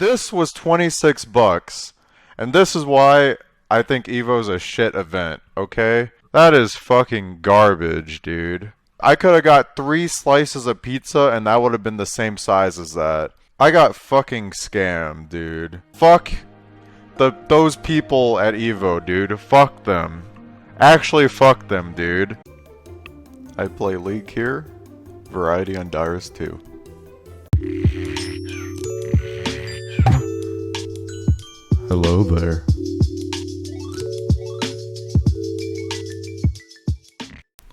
This was 26 bucks, and this is why I think Evo's a shit event, okay? That is fucking garbage, dude. I could have got 3 slices of pizza and that would have been the same size as that. I got fucking scammed, dude. Fuck those people at Evo, dude. Fuck them. Actually, fuck them, dude. I play League here. Variety on Dyrus too. Hello there.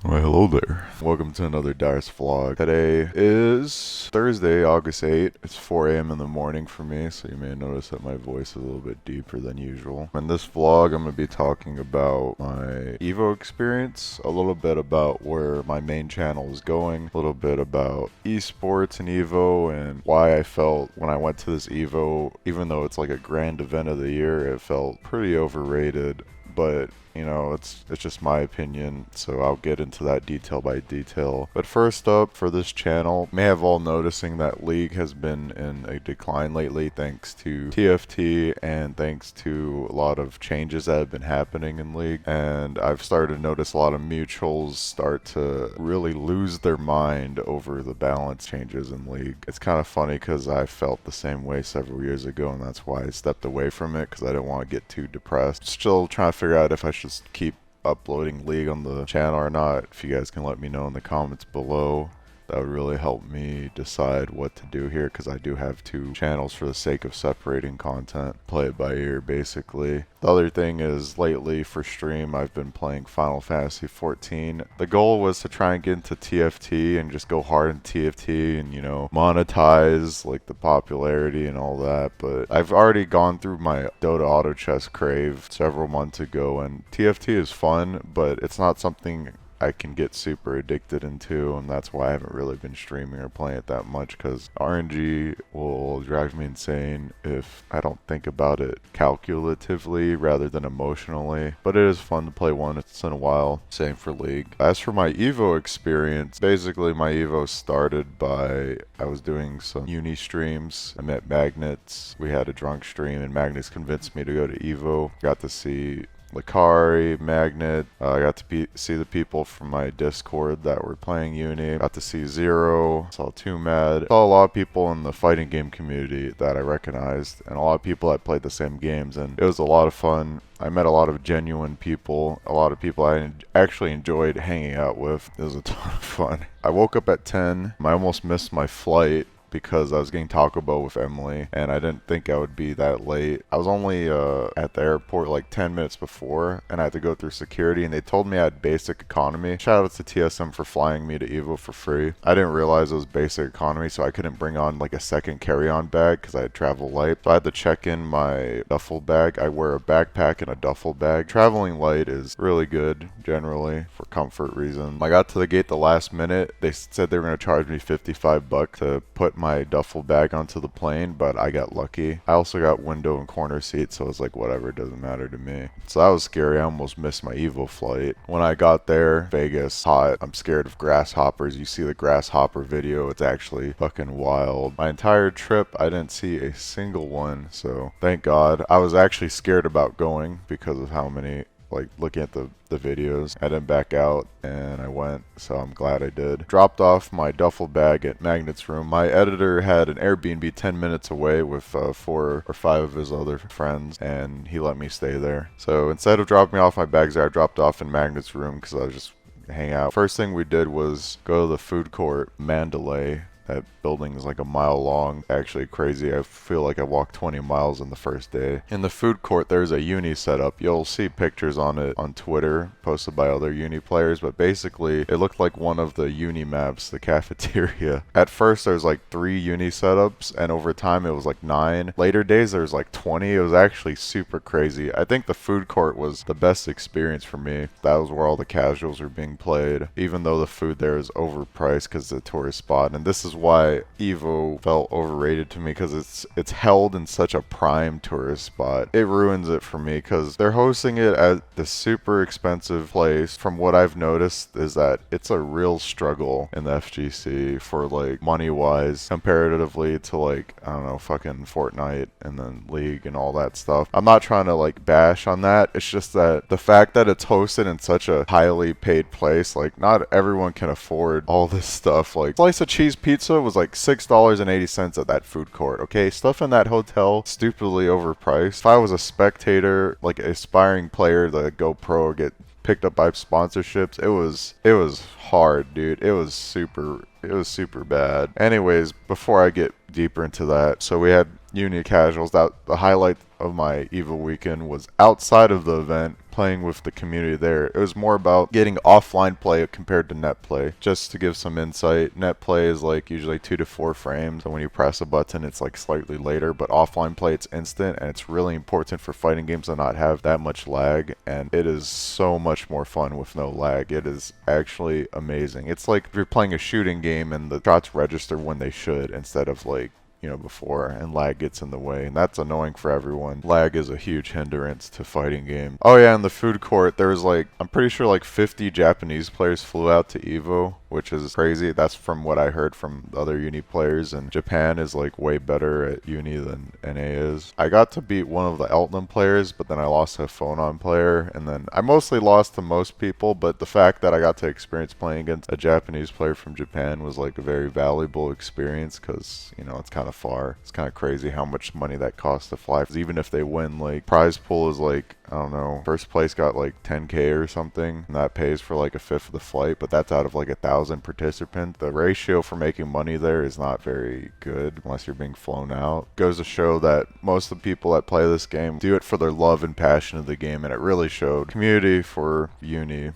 Why, hello there. Welcome to another Dyrus vlog. Today is Thursday, August 8th. It's 4 a.m. in the morning for me, so you may notice that my voice is a little bit deeper than usual. In this vlog, I'm going to be talking about my Evo experience, a little bit about where my main channel is going, a little bit about eSports and Evo, and why I felt when I went to this Evo, even though it's like a grand event of the year, it felt pretty overrated. But you know, it's just my opinion, so I'll get into that detail by detail. But first up, for this channel, you may have all noticing that League has been in a decline lately thanks to TFT and thanks to a lot of changes that have been happening in League. And I've started to notice a lot of mutuals start to really lose their mind over the balance changes in League. It's kind of funny because I felt the same way several years ago, and that's why I stepped away from it, because I didn't want to get too depressed. Still trying to figure out if I should keep uploading League on the channel or not. If you guys can let me know in the comments below, that would really help me decide what to do here, because I do have 2 channels for the sake of separating content. Play it by ear, basically. The other thing is, lately for stream, I've been playing Final Fantasy 14. The goal was to try and get into TFT and just go hard in TFT and, you know, monetize like the popularity and all that. But I've already gone through my Dota auto chess crave several months ago, and TFT is fun, but it's not something I can get super addicted into, and that's why I haven't really been streaming or playing it that much, because RNG will drive me insane if I don't think about it calculatively rather than emotionally. But it is fun to play once in a while. Same for League. As for my Evo experience, basically my Evo started by, I was doing some uni streams. I met Magnets. We had a drunk stream and Magnets convinced me to go to Evo. Got to see Lakari, Magnet, I got to see the people from my Discord that were playing Uni, got to see Zero, saw Too Mad, saw a lot of people in the fighting game community that I recognized, and a lot of people that played the same games, and it was a lot of fun. I met a lot of genuine people, a lot of people I actually enjoyed hanging out with. It was a ton of fun. I woke up at 10, I almost missed my flight because I was getting Taco Bell with Emily, and I didn't think I would be that late. I was only at the airport like 10 minutes before, and I had to go through security, and they told me I had basic economy. Shout out to TSM for flying me to Evo for free. I didn't realize it was basic economy, so I couldn't bring on like a second carry-on bag because I had travel light. So I had to check in my duffel bag. I wear a backpack and a duffel bag. Traveling light is really good generally for comfort reasons. I got to the gate the last minute. They said they were going to charge me 55 bucks to put my duffel bag onto the plane, but I got lucky. I also got window and corner seats, so it's like whatever, it doesn't matter to me. So that was scary. I almost missed my Evo flight. When I got there, Vegas, hot. I'm scared of grasshoppers. You see the grasshopper video, it's actually fucking wild. My entire trip, I didn't see a single one, so thank God. I was actually scared about going because of how many, like looking at the videos. I didn't back out and I went, so I'm glad I did. Dropped off my duffel bag at Magnet's room. My editor had an Airbnb 10 minutes away with 4 or 5 of his other friends, and he let me stay there. So instead of dropping off my bags there, I dropped off in Magnet's room because I was just hang out. First thing we did was go to the food court, Mandalay. That building is like a mile long. Actually crazy. I feel like I walked 20 miles in the first day. In the food court, there's a uni setup. You'll see pictures on it on Twitter posted by other uni players, but basically it looked like one of the uni maps, the cafeteria. At first there's like 3 uni setups, and over time it was like 9. Later days there's like 20. It was actually super crazy. I think the food court was the best experience for me. That was where all the casuals were being played, even though the food there is overpriced because it's a tourist spot. And this is why Evo felt overrated to me, because it's held in such a prime tourist spot. It ruins it for me because they're hosting it at the super expensive place. From what I've noticed is that it's a real struggle in the FGC for like money wise comparatively to like, I don't know, fucking Fortnite and then League and all that stuff. I'm not trying to like bash on that. It's just that the fact that it's hosted in such a highly paid place, like not everyone can afford all this stuff. Like slice of cheese pizza was like $6.80 at that food court. Okay, stuff in that hotel stupidly overpriced. If I was a spectator, like aspiring player to go pro or get picked up by sponsorships, it was hard, dude. It was super bad. Anyways, before I get deeper into that, so we had uni casuals. That the highlight of my Evo weekend was outside of the event, playing with the community there. It was more about getting offline play compared to net play. Just to give some insight, net play is like usually 2 to 4 frames, so when you press a button it's like slightly later, but offline play it's instant, and it's really important for fighting games to not have that much lag, and it is so much more fun with no lag. It is actually amazing. It's like if you're playing a shooting game and the shots register when they should instead of like, you know, before, and lag gets in the way, and that's annoying for everyone. Lag is a huge hindrance to fighting games. Oh yeah, in the food court there was like, I'm pretty sure like 50 Japanese players flew out to Evo, which is crazy. That's from what I heard from other uni players, and Japan is like way better at uni than NA is. I got to beat one of the Elton players, but then I lost to a phone-on player, and then I mostly lost to most people, but the fact that I got to experience playing against a Japanese player from Japan was like a very valuable experience, because, you know, it's kind of far. It's kind of crazy how much money that costs to fly. Because even if they win, like prize pool is like, I don't know, first place got like 10K or something, and that pays for like a fifth of the flight, but that's out of like 1,000 participants. The ratio for making money there is not very good unless you're being flown out. Goes to show that most of the people that play this game do it for their love and passion of the game, and it really showed. Community for uni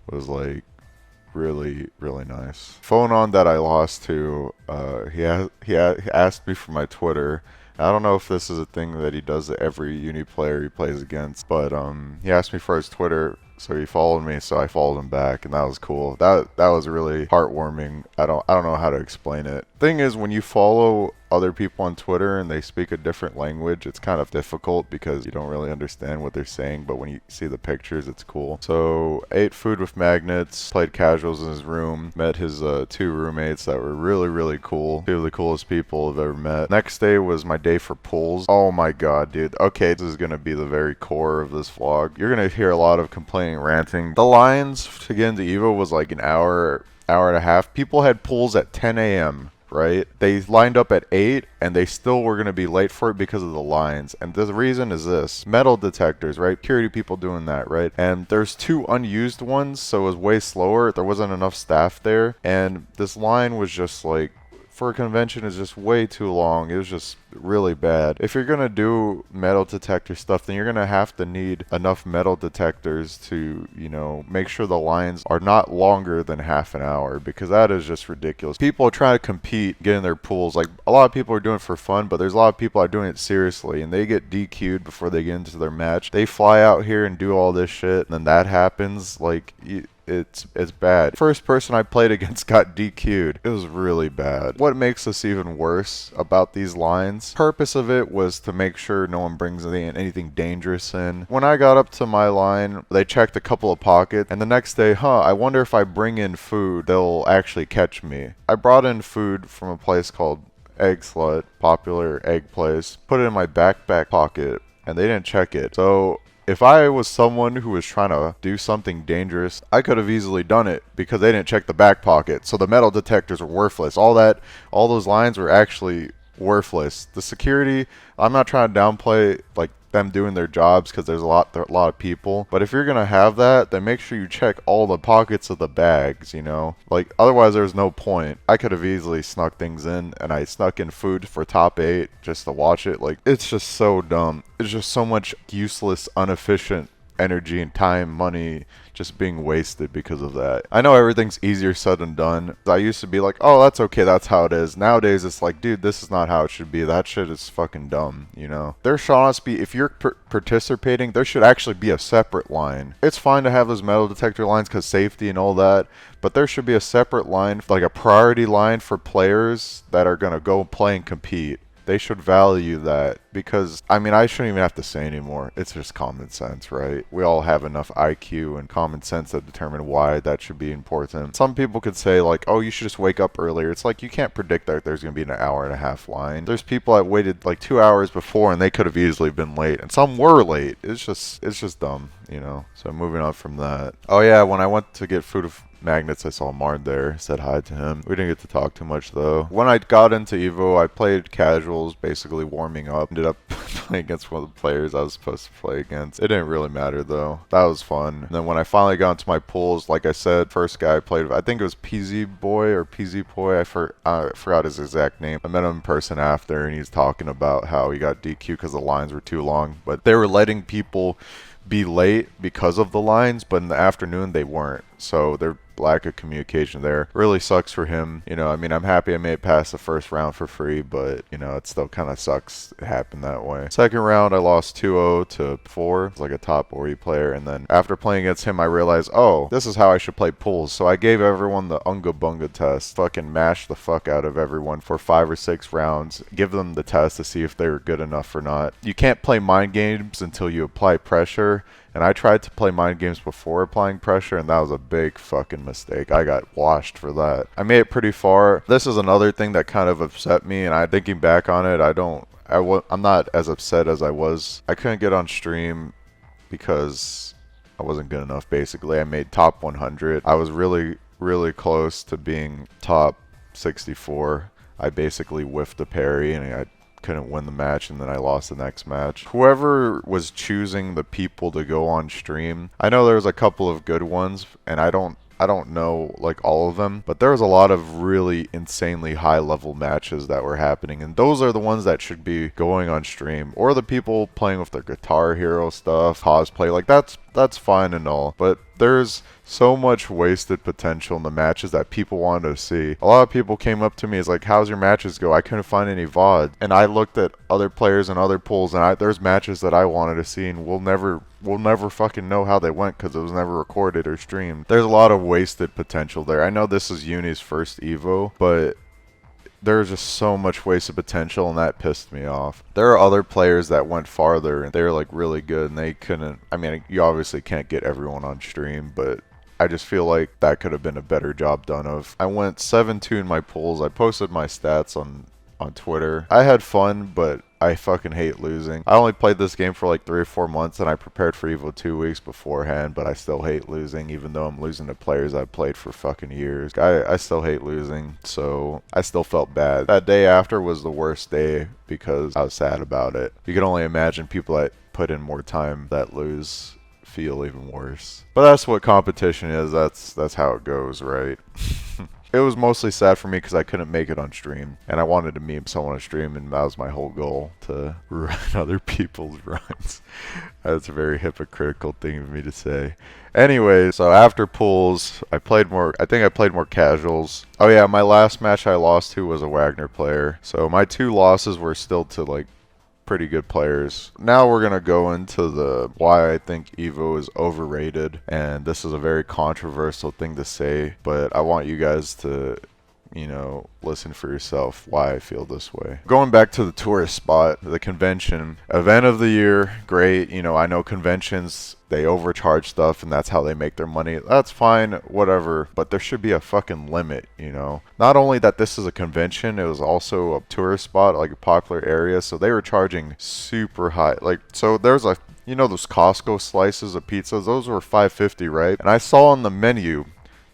was like really nice. Phone on that I lost to, he asked me for my Twitter. I don't know if this is a thing that he does to every uni player he plays against, but he asked me for his Twitter, so he followed me, so I followed him back, and that was cool. That was really heartwarming. I don't know how to explain it. Thing is, when you follow other people on Twitter and they speak a different language, it's kind of difficult because you don't really understand what they're saying, but when you see the pictures, it's cool. So, ate food with magnets, played casuals in his room, met his 2 roommates that were really cool. 2 of the coolest people I've ever met. Next day was my day for pools. Oh my god, dude. Okay, this is gonna be the very core of this vlog. You're gonna hear a lot of complaining, ranting. The lines to get into Evo was like an hour and a half. People had pools at 10 a.m. right? They lined up at 8 and they still were going to be late for it because of the lines. And the reason is this: metal detectors, right? Security people doing that, right? And there's 2 unused ones, so it was way slower. There wasn't enough staff there, and this line was just like, for a convention, is just way too long. It was just really bad. If you're gonna do metal detector stuff, then you're gonna have to need enough metal detectors to, you know, make sure the lines are not longer than half an hour, because that is just ridiculous. People are trying to compete, get in their pools. Like, a lot of people are doing it for fun, but there's a lot of people that are doing it seriously, and they get DQ'd before they get into their match. They fly out here and do all this shit, and then that happens. Like, it's bad. First person I played against got DQ'd. It was really bad. What makes this even worse about these lines, purpose of it was to make sure no one brings anything dangerous in. When I got up to my line, they checked a couple of pockets, and the next day, I wonder if I bring in food, they'll actually catch me. I brought in food from a place called Egg Slut, popular egg place, put it in my backpack pocket, and they didn't check it. So if I was someone who was trying to do something dangerous, I could have easily done it because they didn't check the back pocket. So the metal detectors were worthless. All those lines were actually worthless. The security, I'm not trying to downplay like them doing their jobs because there's a lot of people, but if you're gonna have that, then make sure you check all the pockets of the bags, you know, like otherwise there's no point. I could have easily snuck things in, and I snuck in food for top 8 just to watch it. Like, it's just so dumb. It's just so much useless, inefficient energy and time, money just being wasted because of that. I know everything's easier said than done. I used to be like, oh, that's okay, that's how it is. Nowadays, it's like, dude, this is not how it should be. That shit is fucking dumb, you know? There should honestly be, if you're participating, there should actually be a separate line. It's fine to have those metal detector lines because safety and all that, but there should be a separate line, like a priority line for players that are going to go play and compete. They should value that because, I mean, I shouldn't even have to say anymore. It's just common sense, right? We all have enough IQ and common sense to determine why that should be important. Some people could say like, oh, you should just wake up earlier. It's like you can't predict that there's going to be an hour and a half line. There's people that waited like 2 hours before and they could have easily been late, and some were late. It's just dumb, you know? So moving on from that. Oh yeah, when I went to get food of Magnets, I saw Marn there, said hi to him. We didn't get to talk too much though. When I got into Evo, I played casuals, basically warming up. Ended up playing against one of the players I was supposed to play against. It didn't really matter though. That was fun. And then when I finally got into my pools, like I said, first guy I played, I think it was PZ Boy or PZ Boy, I forgot his exact name. I met him in person after and he's talking about how he got DQ because the lines were too long. But they were letting people be late because of the lines, but in the afternoon they weren't. So their lack of communication there really sucks for him. You know, I mean, I'm happy I made it past the first round for free, but, you know, it still kind of sucks it happened that way. Second round, I lost 2-0 to 4. It's like a top Ori player. And then after playing against him, I realized, oh, this is how I should play pools. So I gave everyone the Unga Bunga test. Fucking mashed the fuck out of everyone for 5 or 6 rounds. Give them the test to see if they were good enough or not. You can't play mind games until you apply pressure. And I tried to play mind games before applying pressure, and that was a big fucking mistake. I got washed for that. I made it pretty far. This is another thing that kind of upset me, and thinking back on it, I'm not as upset as I was. I couldn't get on stream because I wasn't good enough, basically. I made top 100. I was really, really close to being top 64. I basically whiffed a parry, and I couldn't win the match, and then I lost the next match. Whoever was choosing the people to go on stream, I know there was a couple of good ones, and I don't know like all of them, but there was a lot of really insanely high level matches that were happening, and those are the ones that should be going on stream. Or the people playing with their Guitar Hero stuff, cosplay, like that's fine and all, but there's so much wasted potential in the matches that people wanted to see. A lot of people came up to me, it's like, how's your matches go? I couldn't find any VOD. And I looked at other players and other pools, and there's matches that I wanted to see, and we'll never fucking know how they went because it was never recorded or streamed. There's a lot of wasted potential there. I know this is Uni's first Evo, but there's just so much wasted potential, and that pissed me off. There are other players that went farther, and they're like really good, and they couldn't. I mean, you obviously can't get everyone on stream, but I just feel like that could have been a better job done of. I went 7-2 in my pools. I posted my stats on Twitter. I had fun, but I fucking hate losing. I only played this game for like 3 or 4 months, and I prepared for Evo 2 weeks beforehand, but I still hate losing, even though I'm losing to players I've played for fucking years. I still hate losing, so I still felt bad. That day after was the worst day because I was sad about it. You can only imagine people that put in more time that lose feel even worse. But that's what competition is. That's how it goes, right? It was mostly sad for me because I couldn't make it on stream, and I wanted to meme someone on stream, and that was my whole goal, to run other people's runs. That's a very hypocritical thing of me to say. Anyway, so after pools, I think I played more casuals. Oh yeah, my last match I lost to was a Wagner player. So my 2 losses were still to like pretty good players. Now we're gonna go into the why I think Evo is overrated, and this is a very controversial thing to say, but I want you guys to, you know, listen for yourself why I feel this way. Going back to the tourist spot, the convention, event of the year, great. You know, I know conventions, they overcharge stuff and that's how they make their money. That's fine, whatever, but there should be a fucking limit, you know. Not only that this is a convention, it was also a tourist spot, like a popular area, so they were charging super high. Like, so there's a, you know, those Costco slices of pizzas, those were $5.50, right? And I saw on the menu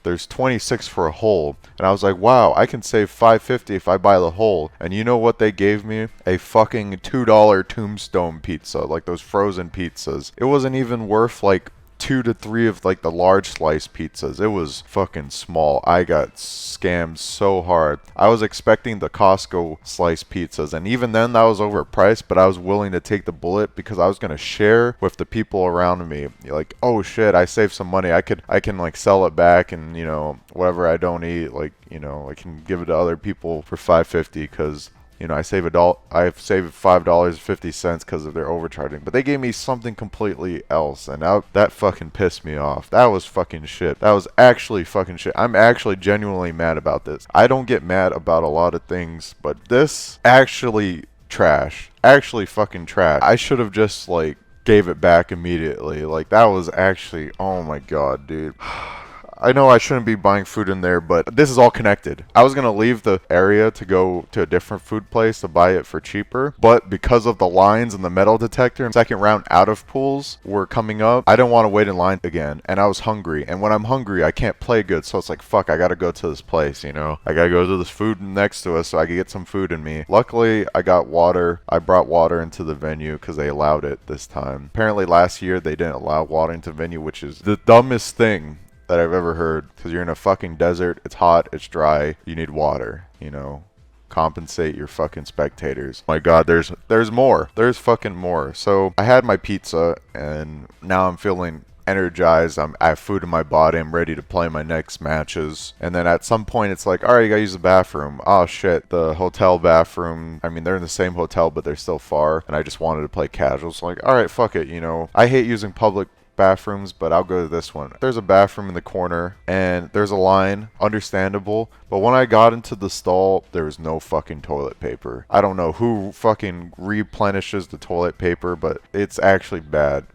there's 26 for a whole, and I was like, wow, I can save $5.50 if I buy the whole. And you know what they gave me? A fucking $2 Tombstone pizza, like those frozen pizzas. It wasn't even worth like 2 to 3 of like the large slice pizzas. It was fucking small. I got scammed so hard. I was expecting the Costco slice pizzas, and even then that was overpriced, but I was willing to take the bullet because I was gonna share with the people around me. Like, oh shit, I saved some money. I can like sell it back, and you know, whatever I don't eat, like, you know, I can give it to other people for $5.50 because, you know, I've saved $5.50 because of their overcharging. But they gave me something completely else, and that fucking pissed me off. That was fucking shit. That was actually fucking shit. I'm actually genuinely mad about this. I don't get mad about a lot of things, but this actually trash. Actually fucking trash. I should have just like gave it back immediately. Like, that was actually, oh my god, dude. I know I shouldn't be buying food in there, but this is all connected. I was going to leave the area to go to a different food place to buy it for cheaper, but because of the lines and the metal detector, second round out of pools were coming up, I didn't want to wait in line again, and I was hungry, and when I'm hungry, I can't play good, so it's like, fuck, I got to go to this place, you know? I got to go to this food next to us so I can get some food in me. Luckily, I got water. I brought water into the venue because they allowed it this time. Apparently last year, they didn't allow water into the venue, which is the dumbest thing that I've ever heard, because you're in a fucking desert, it's hot, it's dry, you need water, you know? Compensate your fucking spectators. My god, there's more. There's fucking more. So I had my pizza, and now I'm feeling energized. I have food in my body. I'm ready to play my next matches. And then at some point it's like, alright, you gotta use the bathroom. Oh shit, the hotel bathroom. I mean, they're in the same hotel, but they're still far, and I just wanted to play casual. So like, alright, fuck it, you know? I hate using public bathrooms, but I'll go to this one. There's a bathroom in the corner, and there's a line, understandable, but when I got into the stall, there was no fucking toilet paper. I don't know who fucking replenishes the toilet paper, but it's actually bad.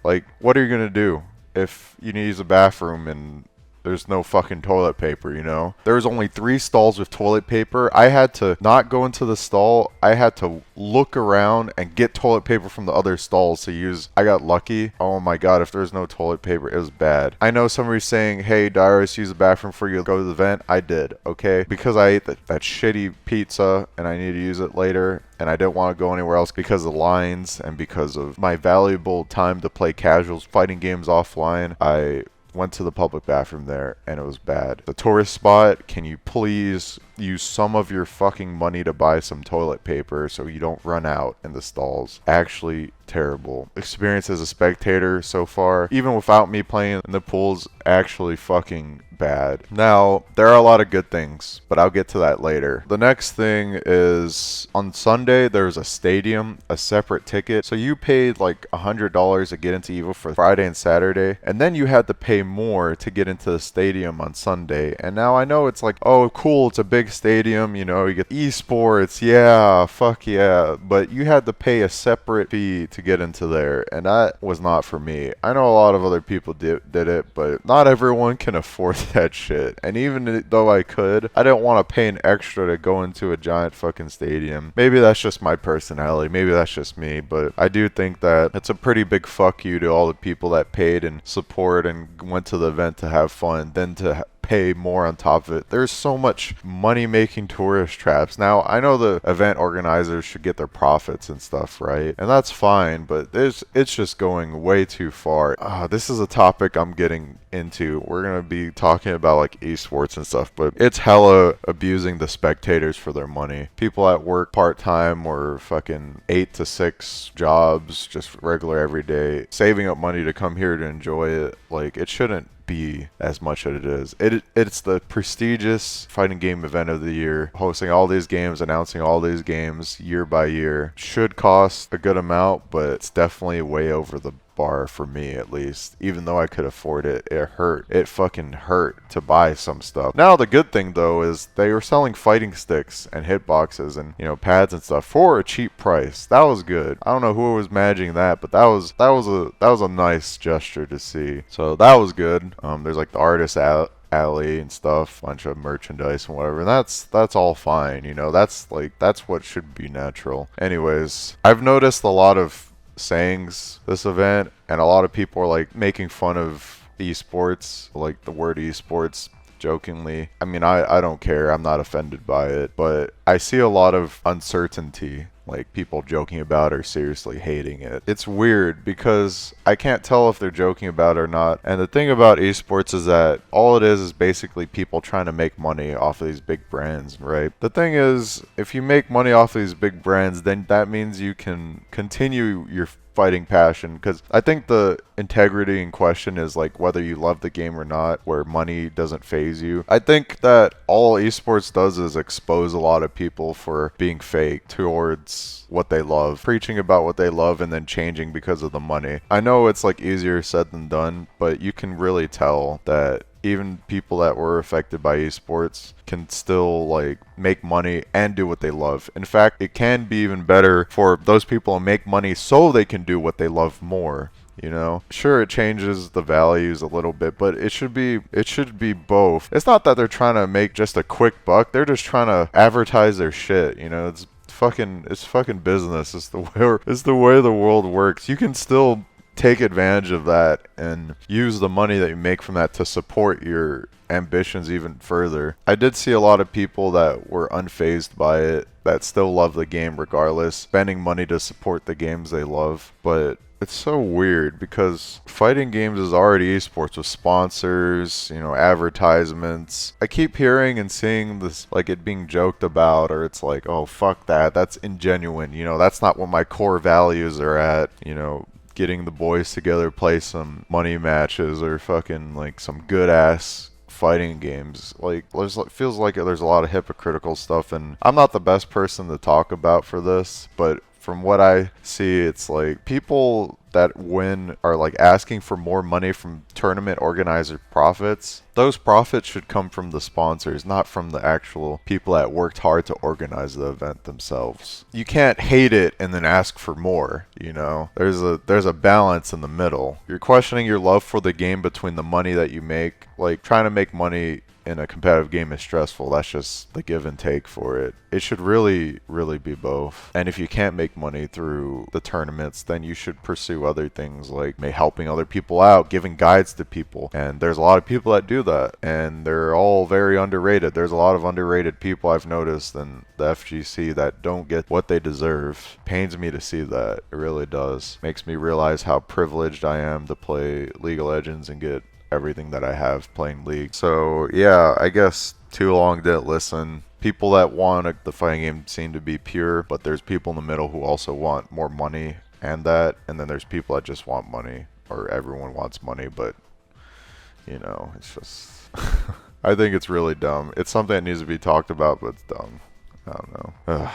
Like, what are you gonna do if you need to use a bathroom and there's no fucking toilet paper, you know? There's only 3 stalls with toilet paper. I had to not go into the stall. I had to look around and get toilet paper from the other stalls to use. I got lucky. Oh my god, if there's no toilet paper, it was bad. I know somebody's saying, hey, Dyrus, use the bathroom before you go to the vent. I did, okay? Because I ate that shitty pizza and I need to use it later, and I didn't want to go anywhere else because of the lines and because of my valuable time to play casuals, fighting games offline. I went to the public bathroom there, and it was bad. The tourist spot, can you please use some of your fucking money to buy some toilet paper so you don't run out in the stalls? Actually terrible experience as a spectator so far, even without me playing in the pools. Actually fucking bad. Now, there are a lot of good things, but I'll get to that later. The next thing is, on Sunday, there's a stadium, a separate ticket. So you paid like $100 to get into EVO for Friday and Saturday, and then you had to pay more to get into the stadium on Sunday. And now I know it's like, oh, cool, it's a big stadium, you know, you get eSports, yeah, fuck yeah, but you had to pay a separate fee to get into there, and that was not for me. I know a lot of other people did it, but not everyone can afford that shit. And even though I could, I didn't want to pay an extra to go into a giant fucking stadium. Maybe that's just my personality, maybe that's just me, but I do think that it's a pretty big fuck you to all the people that paid and support and went to the event to have fun, then to pay more on top of it. There's so much money-making tourist traps. Now, I know the event organizers should get their profits and stuff, right? And that's fine, but it's just going way too far. This is a topic I'm getting into. We're going to be talking about like esports and stuff, but it's hella abusing the spectators for their money. People that work part-time or fucking 8 to 6 jobs, just regular every day, saving up money to come here to enjoy it. Like, it shouldn't be as much as it is. It's the prestigious fighting game event of the year, hosting all these games, announcing all these games year by year. Should cost a good amount, but it's definitely way over the bar for me, at least. Even though I could afford it, it hurt. It fucking hurt to buy some stuff. Now the good thing though is they were selling fighting sticks and hitboxes and, you know, pads and stuff for a cheap price. That was good. I don't know who was managing that, but that was a nice gesture to see. So that was good. There's like the artist alley and stuff, bunch of merchandise and whatever, and that's all fine, you know. That's what should be natural. Anyways, I've noticed a lot of sayings this event, and a lot of people are like making fun of esports, like the word esports, jokingly. I mean, I don't care. I'm not offended by it, but I see a lot of uncertainty like people joking about or seriously hating it. It's weird because I can't tell if they're joking about it or not. And the thing about esports is that all it is basically people trying to make money off of these big brands, right? The thing is, if you make money off of these big brands, then that means you can continue your fighting passion, because I think the integrity in question is like whether you love the game or not, where money doesn't phase you. I think that all esports does is expose a lot of people for being fake towards what they love, preaching about what they love and then changing because of the money. I know it's like easier said than done, but you can really tell that even people that were affected by esports can still like make money and do what they love. In fact, it can be even better for those people to make money so they can do what they love more. You know, sure, it changes the values a little bit, but it should be both. It's not that they're trying to make just a quick buck. They're just trying to advertise their shit. You know, it's fucking business. It's the way the world works. You can still take advantage of that and use the money that you make from that to support your ambitions even further. I did see a lot of people that were unfazed by it, that still love the game regardless, spending money to support the games they love. But it's so weird because fighting games is already esports with sponsors, you know, advertisements. I keep hearing and seeing this, like it being joked about, or it's like, oh, fuck that, that's ingenuine, you know, that's not what my core values are at, you know, getting the boys together, play some money matches or fucking like some good ass fighting games. Like, feels like there's a lot of hypocritical stuff, and I'm not the best person to talk about for this, but from what I see, it's like people that win are like asking for more money from tournament organizer profits. Those profits should come from the sponsors, not from the actual people that worked hard to organize the event themselves. You can't hate it and then ask for more, you know? There's a balance in the middle. You're questioning your love for the game between the money that you make. Like, trying to make money in a competitive game is stressful. That's just the give and take for it. It should really, really be both. And if you can't make money through the tournaments, then you should pursue other things like helping other people out, giving guides to people. And there's a lot of people that do that, and they're all very underrated. There's a lot of underrated people I've noticed in the FGC that don't get what they deserve. Pains me to see that. It really does. Makes me realize how privileged I am to play League of Legends and get everything that I have playing League. So yeah, I guess too long didn't listen. People that want the fighting game seem to be pure, but there's people in the middle who also want more money and that, and then there's people that just want money, or everyone wants money, but you know, it's just I think it's really dumb. It's something that needs to be talked about, but it's dumb. I don't know. Ugh.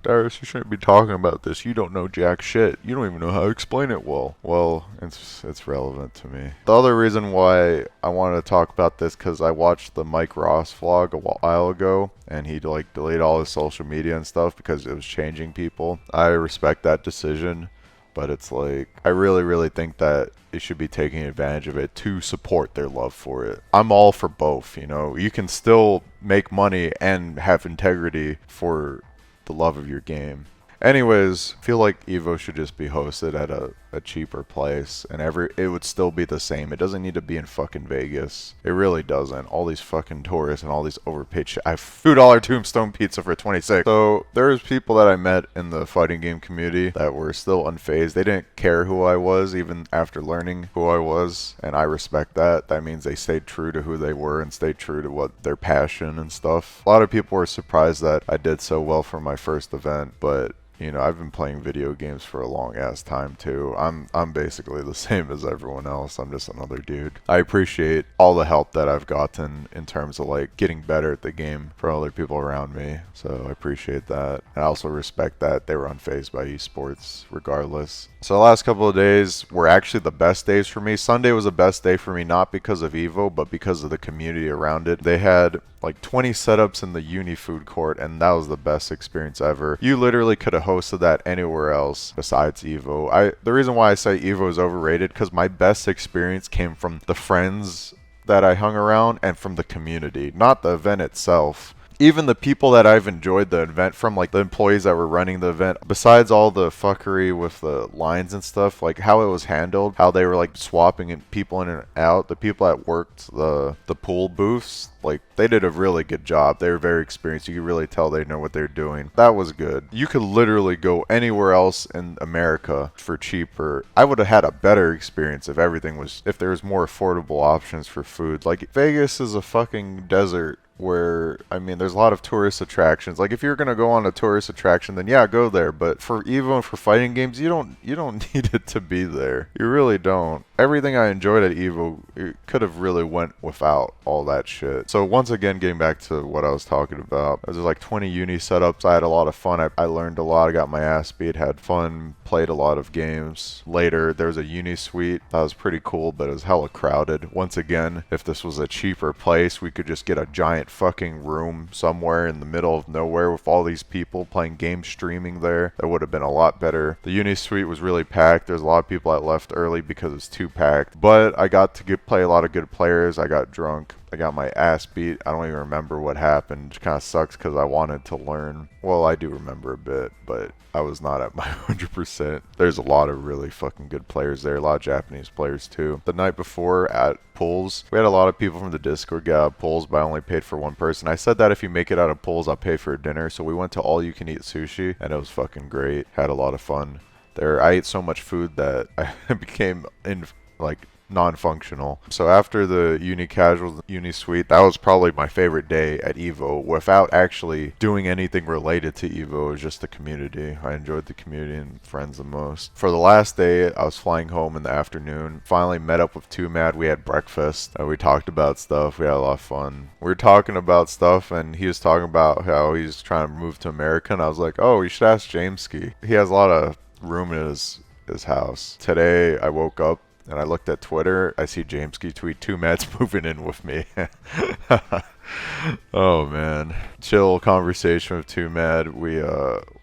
Darius, you shouldn't be talking about this. You don't know jack shit. You don't even know how to explain it well. Well, it's relevant to me. The other reason why I wanted to talk about this, because I watched the Mike Ross vlog a while ago, and he like deleted all his social media and stuff because it was changing people. I respect that decision, but it's like, I really, really think that they should be taking advantage of it to support their love for it. I'm all for both, you know. You can still make money and have integrity for the love of your game. Anyways, I feel like Evo should just be hosted at a cheaper place, and it would still be the same. It doesn't need to be in fucking Vegas. It really doesn't. All these fucking tourists and all these overpaid shit. I have $2 tombstone pizza for 26. So there's people that I met in the fighting game community that were still unfazed. They didn't care who I was even after learning who I was, and I respect that. That means they stayed true to who they were and stayed true to what their passion and stuff. A lot of people were surprised that I did so well for my first event, but you know, I've been playing video games for a long ass time too. I'm basically the same as everyone else. I'm just another dude. I appreciate all the help that I've gotten in terms of like getting better at the game from other people around me. So I appreciate that. And I also respect that they were unfazed by esports regardless. So the last couple of days were actually the best days for me. Sunday was the best day for me, not because of Evo, but because of the community around it. They had like 20 setups in the uni food court, and that was the best experience ever. You literally could have hosted that anywhere else besides Evo. The reason why I say Evo is overrated, because my best experience came from the friends that I hung around and from the community, not the event itself. even the people that I've enjoyed the event from, like the employees that were running the event, besides all the fuckery with the lines and stuff, like how it was handled, how they were like swapping people in and out, the people that worked the pool booths, like they did a really good job. They were very experienced. You could really tell they know what they're doing. That was good. You could literally go anywhere else in America for cheaper. I would have had a better experience if there was more affordable options for food. Like Vegas is a fucking desert where, I mean, there's a lot of tourist attractions. Like if you're gonna go on a tourist attraction, then yeah, go there. But for Evo and for fighting games, you don't need it to be there. You really don't. Everything I enjoyed at Evo, it could have really went without all that shit. So once again, getting back to what I was talking about, there's like 20 uni setups. I had a lot of fun. I learned a lot. I got my ass beat, had fun, played a lot of games. Later, there was a uni suite. That was pretty cool, but it was hella crowded. Once again, if this was a cheaper place, we could just get a giant fucking room somewhere in the middle of nowhere with all these people playing game streaming there. That would have been a lot better. The uni suite was really packed. There's a lot of people that left early because it's too packed, but I got to play a lot of good players. I got drunk. I got my ass beat. I don't even remember what happened. It kind of sucks because I wanted to learn. Well, I do remember a bit, but I was not at my 100%. There's a lot of really fucking good players there. A lot of Japanese players too. The night before at pools, we had a lot of people from the Discord get out of pools, but I only paid for one person. I said that if you make it out of pools, I'll pay for a dinner. So we went to all you can eat sushi, and it was fucking great. Had a lot of fun there. I ate so much food that I became non-functional. So after the uni casuals, uni suite, that was probably my favorite day at Evo without actually doing anything related to Evo. It was just the community. I enjoyed the community and friends the most. For the last day, I was flying home in the afternoon. Finally met up with 2Mad. We had breakfast. We talked about stuff. We had a lot of fun. We were talking about stuff, and he was talking about how he's trying to move to America, and I was like, oh, you should ask Jameski. He has a lot of room in his house. Today, I woke up and I looked at Twitter. I see Jameski tweet, 2Mad's moving in with me. Oh man, chill conversation with 2Mad. We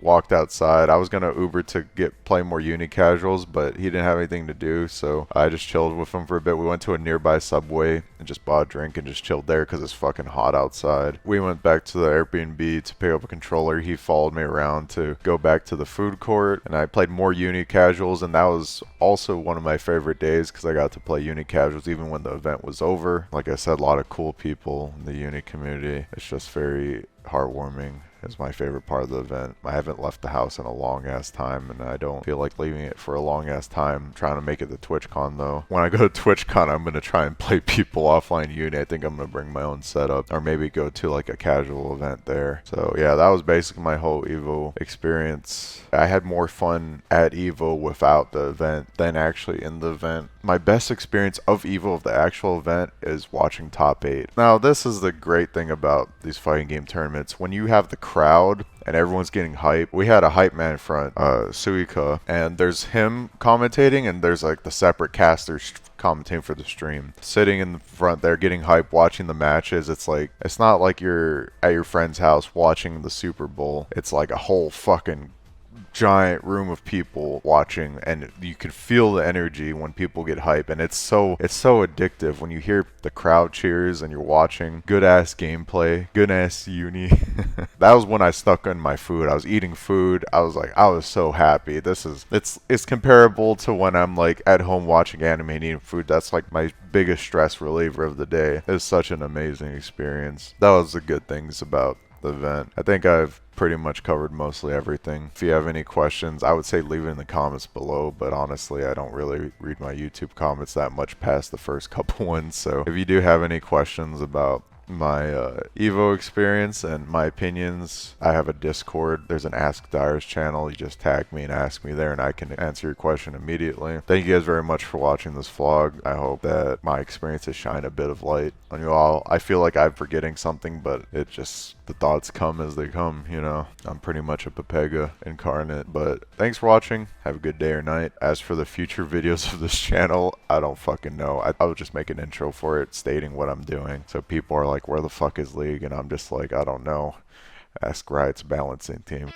walked outside. I was gonna Uber to play more uni casuals, but he didn't have anything to do, so I just chilled with him for a bit. We went to a nearby Subway and just bought a drink and just chilled there because it's fucking hot outside. We went back to the Airbnb to pick up a controller. He followed me around to go back to the food court, and I played more uni casuals, and that was also one of my favorite days because I got to play uni casuals even when the event was over. Like I said, a lot of cool people in the uni community. It's just very heartwarming. It's my favorite part of the event. I haven't left the house in a long ass time, and I don't feel like leaving it for a long ass time. I'm trying to make it to TwitchCon though. When I go to TwitchCon, I'm gonna try and play people offline uni. I think I'm gonna bring my own setup, or maybe go to like a casual event there. So yeah, that was basically my whole Evo experience. I had more fun at Evo without the event than actually in the event. My best experience of Evo, of the actual event, is watching Top 8. Now, this is the great thing about these fighting game tournaments. When you have the crowd and everyone's getting hype. We had a hype man in front, Suika, and there's him commentating, and there's like the separate casters commentating for the stream. Sitting in the front there getting hype, watching the matches. It's not like you're at your friend's house watching the Super Bowl. It's like a whole fucking giant room of people watching, and you can feel the energy when people get hype, and it's so addictive when you hear the crowd cheers and you're watching good ass gameplay, good ass uni. That was when I stuck in my food. I was eating food. I was so happy. It's comparable to when I'm like at home watching anime and eating food. That's like my biggest stress reliever of the day. It was such an amazing experience. That was the good things about the event. I think I've pretty much covered mostly everything. If you have any questions, I would say leave it in the comments below, but honestly, I don't really read my YouTube comments that much past the first couple ones. So if you do have any questions about my Evo experience and my opinions, I have a Discord. There's an Ask Dyrus channel. You just tag me and ask me there, and I can answer your question immediately. Thank you guys very much for watching this vlog. I hope that my experiences shine a bit of light on you all. I feel like I'm forgetting something, but the thoughts come as they come, you know. I'm pretty much a Pepega incarnate, but thanks for watching. Have a good day or night. As for the future videos of this channel, I don't fucking know. I'll just make an intro for it stating what I'm doing, so people are like, where the fuck is League? And I'm just like, I don't know. Ask Riot's balancing team.